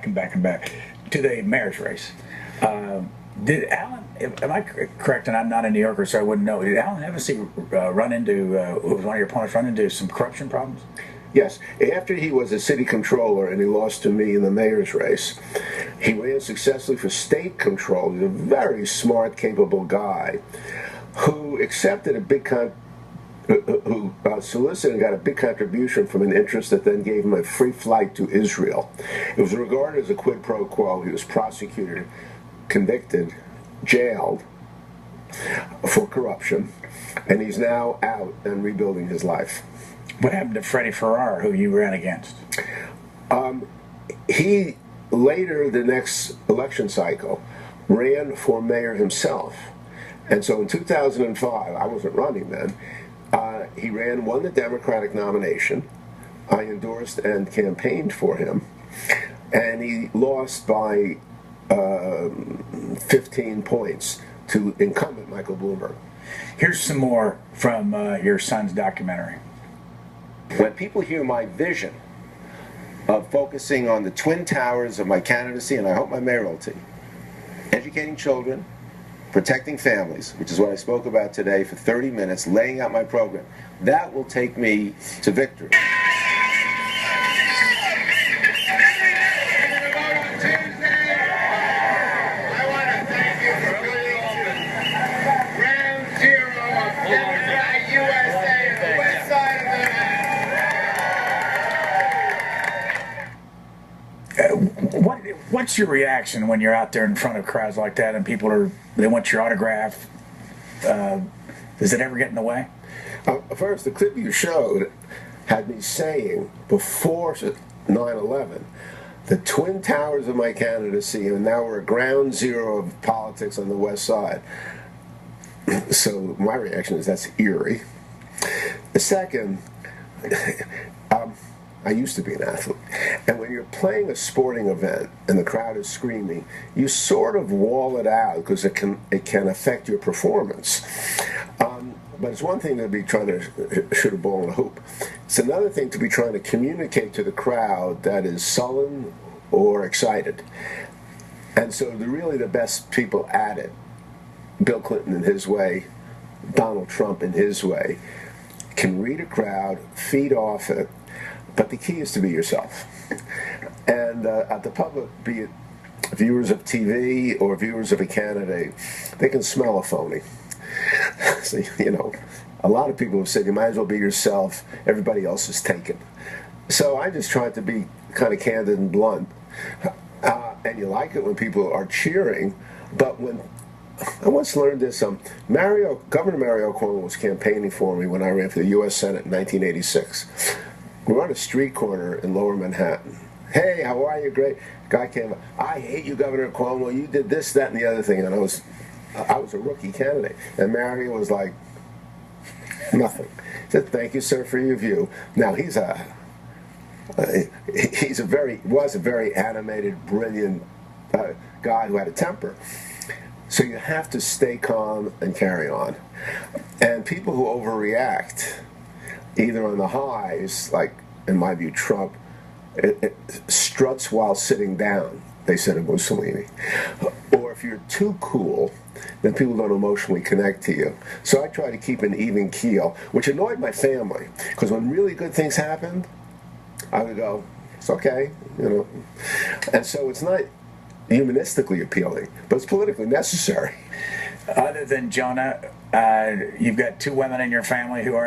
back to the mayor's race. Did Alan? Am I correct? And I'm not a New Yorker, so I wouldn't know. Did Alan Hevesy run into, who was one of your opponents, run into some corruption problems? Yes. After he was a city controller and he lost to me in the mayor's race, he ran successfully for state control. He's a very smart, capable guy who accepted a big who solicited and got a big contribution from an interest that then gave him a free flight to Israel. It was regarded as a quid pro quo. He was prosecuted, convicted, jailed for corruption, and he's now out and rebuilding his life. What happened to Freddie Farrar, who you ran against? He, later the next election cycle, ran for mayor himself. And so in 2005, I wasn't running then, he won the Democratic nomination. I endorsed and campaigned for him. And he lost by 15 points to incumbent Michael Bloomberg. Here's some more from your son's documentary. When people hear my vision of focusing on the twin towers of my candidacy, and I hope my mayoralty, educating children, protecting families, which is what I spoke about today for 30 minutes, laying out my program, that will take me to victory. What's your reaction when you're out there in front of crowds like that and they want your autograph? Does it ever get in the way? First, the clip you showed had me saying before 9/11, the twin towers of my candidacy, and now we're at ground zero of politics on the West Side. So my reaction is that's eerie. The second, I used to be an athlete, and when you're playing a sporting event and the crowd is screaming, you sort of wall it out because it can affect your performance. But it's one thing to be trying to shoot a ball in a hoop. It's another thing to be trying to communicate to the crowd that is sullen or excited. And so really the best people at it, Bill Clinton in his way, Donald Trump in his way, can read a crowd, feed off it, but the key is to be yourself. And at the public, be it viewers of TV or viewers of a candidate, they can smell a phony. So, a lot of people have said you might as well be yourself, everybody else is taken. So I just tried to be kind of candid and blunt. And you like it when people are cheering, but when I once learned this, Governor Mario Cuomo was campaigning for me when I ran for the U.S. Senate in 1986. We were on a street corner in Lower Manhattan. Hey, how are you? Great. Guy came up. I hate you, Governor Cuomo. You did this, that, and the other thing. And I was a rookie candidate. And Mario was like, nothing. He said, thank you, sir, for your view. Now, he was a very animated, brilliant guy who had a temper. So you have to stay calm and carry on. And people who overreact, either on the highs, like in my view Trump, it struts while sitting down, they said of Mussolini. Or if you're too cool, then people don't emotionally connect to you. So I try to keep an even keel, which annoyed my family, because when really good things happened, I would go, it's okay, And so it's not humanistically appealing, but it's politically necessary. Other than Jonah, you've got two women in your family who are